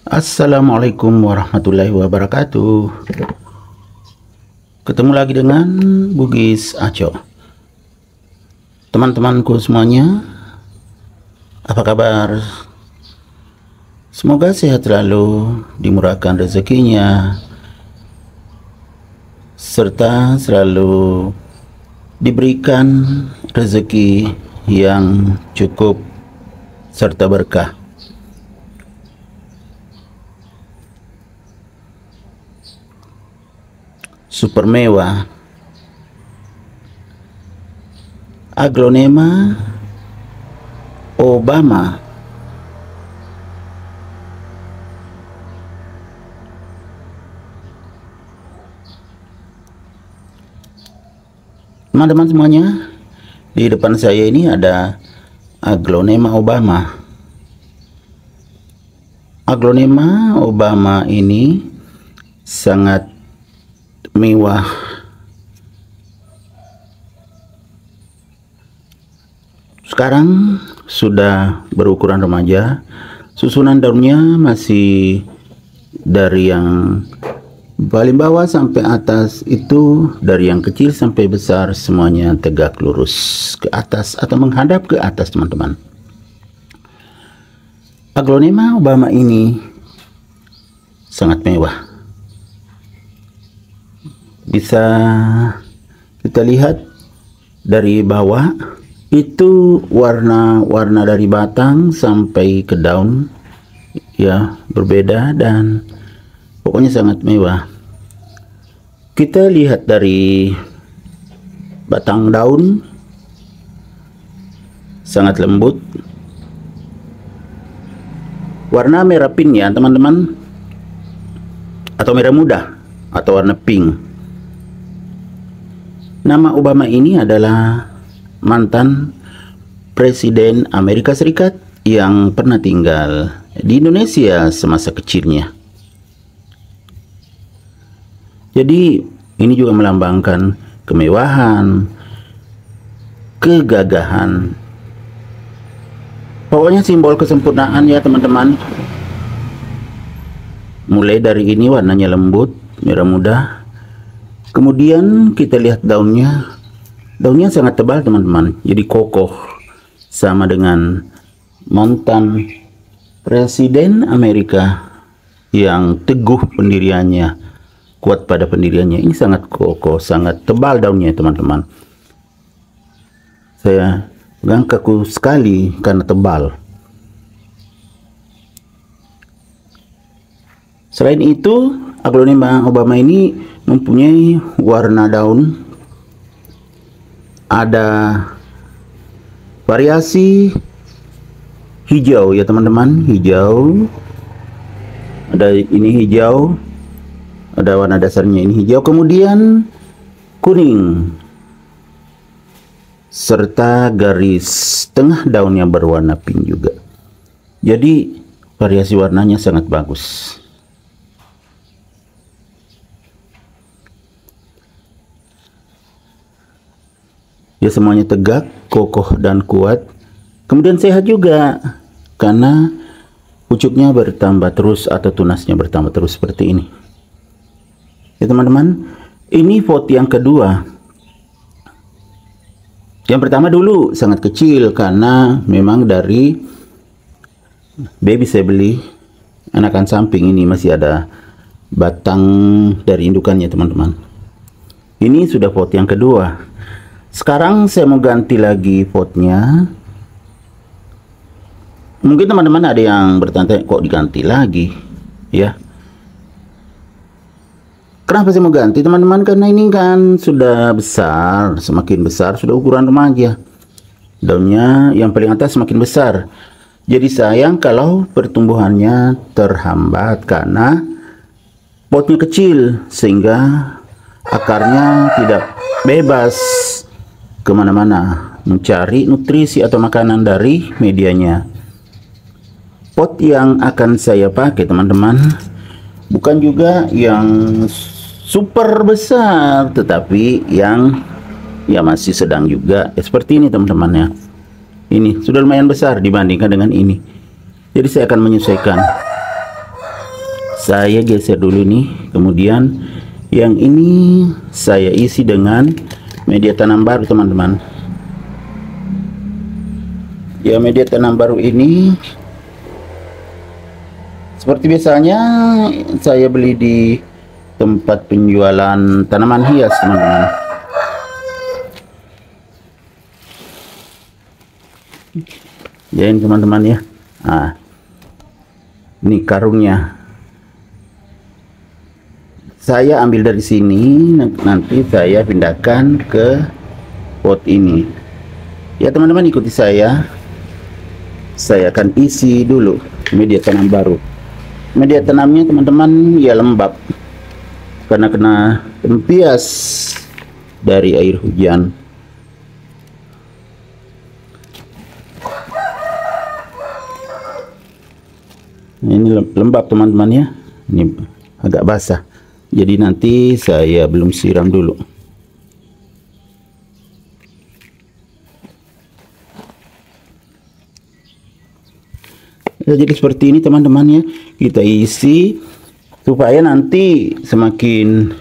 Assalamualaikum warahmatullahi wabarakatuh. Ketemu lagi dengan Bugis Aco. Teman-temanku semuanya, apa kabar? Semoga sehat selalu, dimurahkan rezekinya, serta selalu diberikan rezeki yang cukup serta berkah. Super mewah. Aglonema Obama. Teman-teman semuanya, di depan saya ini ada Aglonema Obama. Aglonema Obama ini sangat mewah. Sekarang sudah berukuran remaja. Susunan daunnya masih dari yang paling bawah sampai atas, itu dari yang kecil sampai besar semuanya tegak lurus ke atas atau menghadap ke atas, teman-teman. Aglonema Obama ini sangat mewah. Bisa kita lihat dari bawah, itu warna-warna dari batang sampai ke daun ya berbeda dan pokoknya sangat mewah. Kita lihat dari batang daun sangat lembut, warna merah pink ya teman-teman, atau merah muda atau warna pink. Nama Obama ini adalah mantan Presiden Amerika Serikat yang pernah tinggal di Indonesia semasa kecilnya. Jadi ini juga melambangkan kemewahan, kegagahan. Pokoknya simbol kesempurnaan ya teman-teman. Mulai dari ini warnanya lembut, merah muda. Kemudian kita lihat daunnya. Daunnya sangat tebal teman-teman, jadi kokoh, sama dengan mantan Presiden Amerika yang teguh pendiriannya, kuat pada pendiriannya. Ini sangat kokoh, sangat tebal daunnya teman-teman. Saya pegang kaku sekali karena tebal. Selain itu, Aglonema Obama ini mempunyai warna daun, ada variasi hijau ya teman-teman, hijau, ada ini hijau, ada warna dasarnya ini hijau, kemudian kuning, serta garis tengah daunnya berwarna pink juga. Jadi variasi warnanya sangat bagus. Ya semuanya tegak, kokoh dan kuat. Kemudian sehat juga karena pucuknya bertambah terus atau tunasnya bertambah terus seperti ini. Ya teman-teman, ini foto yang kedua. Yang pertama dulu sangat kecil karena memang dari baby saya beli, anakan samping ini masih ada batang dari indukannya teman-teman. Ini sudah foto yang kedua. Sekarang saya mau ganti lagi potnya. Mungkin teman-teman ada yang bertanya, kok diganti lagi ya? Kenapa saya mau ganti teman-teman? Karena ini kan sudah besar, semakin besar, sudah ukuran remaja. Daunnya yang paling atas semakin besar. Jadi sayang kalau pertumbuhannya terhambat karena potnya kecil, sehingga akarnya tidak bebas kemana-mana mencari nutrisi atau makanan dari medianya. Pot yang akan saya pakai teman-teman bukan juga yang super besar, tetapi yang ya masih sedang juga ya, seperti ini teman-teman ya. Ini sudah lumayan besar dibandingkan dengan ini. Jadi saya akan menyesuaikan. saya geser dulu nih. Kemudian yang ini saya isi dengan media tanam baru teman-teman. Ya, media tanam baru ini seperti biasanya saya beli di tempat penjualan tanaman hias teman-teman. Ya ini teman-teman ya. Nah, ini karungnya. Saya ambil dari sini, nanti saya pindahkan ke pot ini. Ya teman-teman, ikuti saya. Saya akan isi dulu media tanam baru. Media tanamnya teman-teman ya lembab, karena kena tempias dari air hujan. Ini lembab teman-teman ya. Ini agak basah. Jadi nanti saya belum siram dulu. Ya, jadi seperti ini teman-teman ya. Kita isi supaya nanti semakin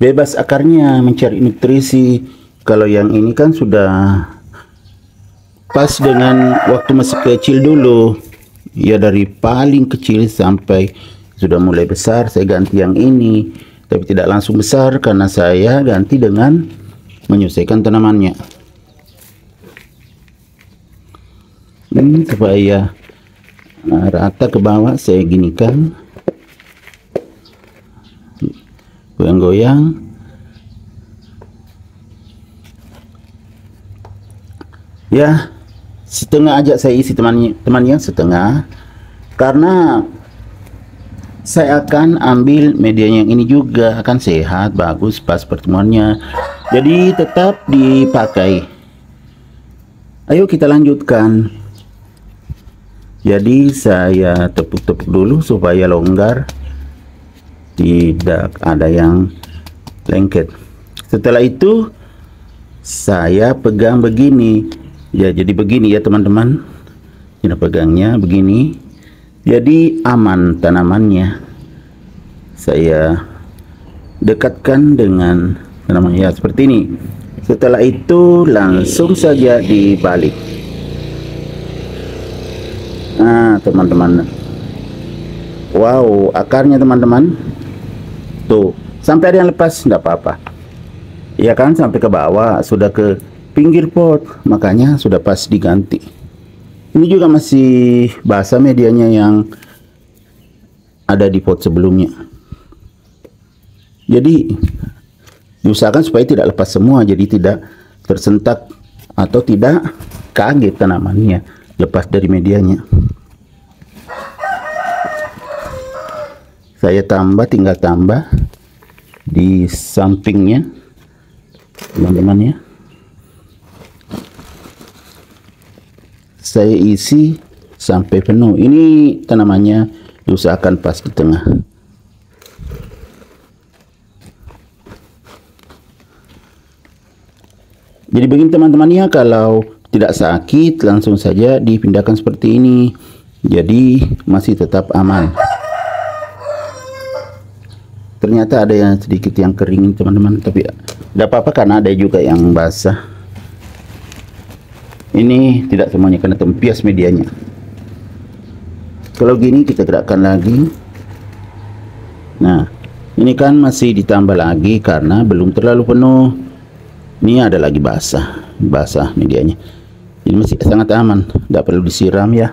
bebas akarnya mencari nutrisi. Kalau yang ini kan sudah pas dengan waktu masih kecil dulu. Ya, dari paling kecil sampai sudah mulai besar saya ganti yang ini, tapi tidak langsung besar karena saya ganti dengan menyesuaikan tanamannya. Supaya rata ke bawah saya ginikan, goyang-goyang. Ya, setengah aja saya isi teman-teman, setengah, karena saya akan ambil media yang ini juga, akan sehat, bagus pas pertemuannya, jadi tetap dipakai. Ayo kita lanjutkan. Jadi saya tepuk-tepuk dulu supaya longgar, tidak ada yang lengket. Setelah itu saya pegang begini. Ya, jadi begini ya teman-teman. Kita pegangnya begini. Jadi aman tanamannya. Saya dekatkan dengan tanamannya ya, seperti ini. Setelah itu langsung saja dibalik. Nah teman-teman, wow, akarnya teman-teman tuh sampai ada yang lepas, enggak apa-apa ya kan, sampai ke bawah, sudah ke pinggir pot, makanya sudah pas diganti. Ini juga masih basah medianya yang ada di pot sebelumnya, jadi diusahakan supaya tidak lepas semua, jadi tidak tersentak atau tidak kaget tanamannya lepas dari medianya. Saya tinggal tambah di sampingnya teman-teman ya. Saya isi sampai penuh. Ini tanamannya diusahakan pas di tengah. Jadi begini teman-teman ya, kalau tidak sakit langsung saja dipindahkan seperti ini. Jadi masih tetap aman. Ternyata ada yang sedikit yang kering teman-teman, tapi tidak apa-apa karena ada juga yang basah. Ini tidak semuanya kena tempias medianya. Kalau gini kita gerakkan lagi. Nah, ini kan masih ditambah lagi karena belum terlalu penuh. Ini ada lagi basah medianya. Ini masih sangat aman, tidak perlu disiram ya.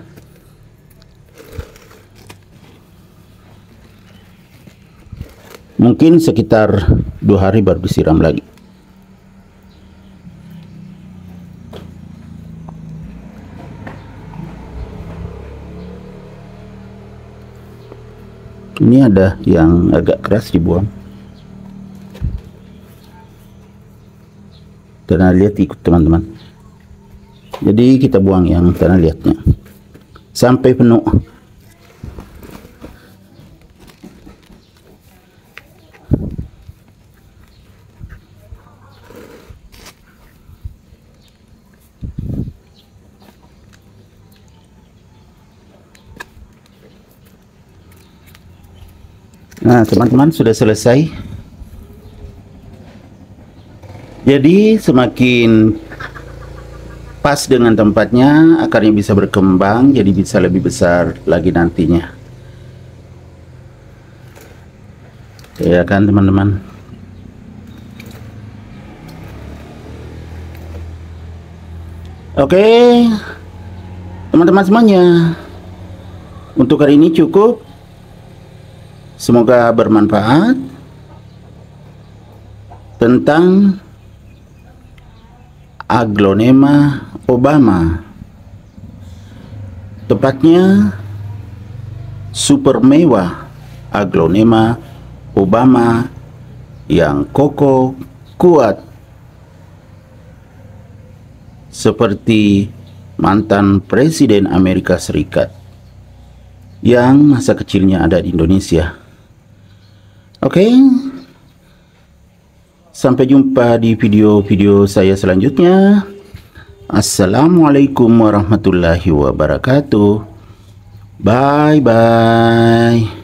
Mungkin sekitar 2 hari baru disiram lagi. Ini ada yang agak keras dibuang. Tanah liat ikut teman-teman. Jadi kita buang yang tanah liatnya sampai penuh. Nah, teman-teman, sudah selesai. Jadi semakin pas dengan tempatnya, akarnya bisa berkembang, jadi bisa lebih besar lagi nantinya. Ya kan teman-teman? Oke, teman-teman semuanya, untuk hari ini cukup. Semoga bermanfaat tentang Aglonema Obama, tepatnya super mewah Aglonema Obama yang kokoh kuat seperti mantan Presiden Amerika Serikat yang masa kecilnya ada di Indonesia. Oke, sampai jumpa di video-video saya selanjutnya. Assalamualaikum warahmatullahi wabarakatuh. Bye bye.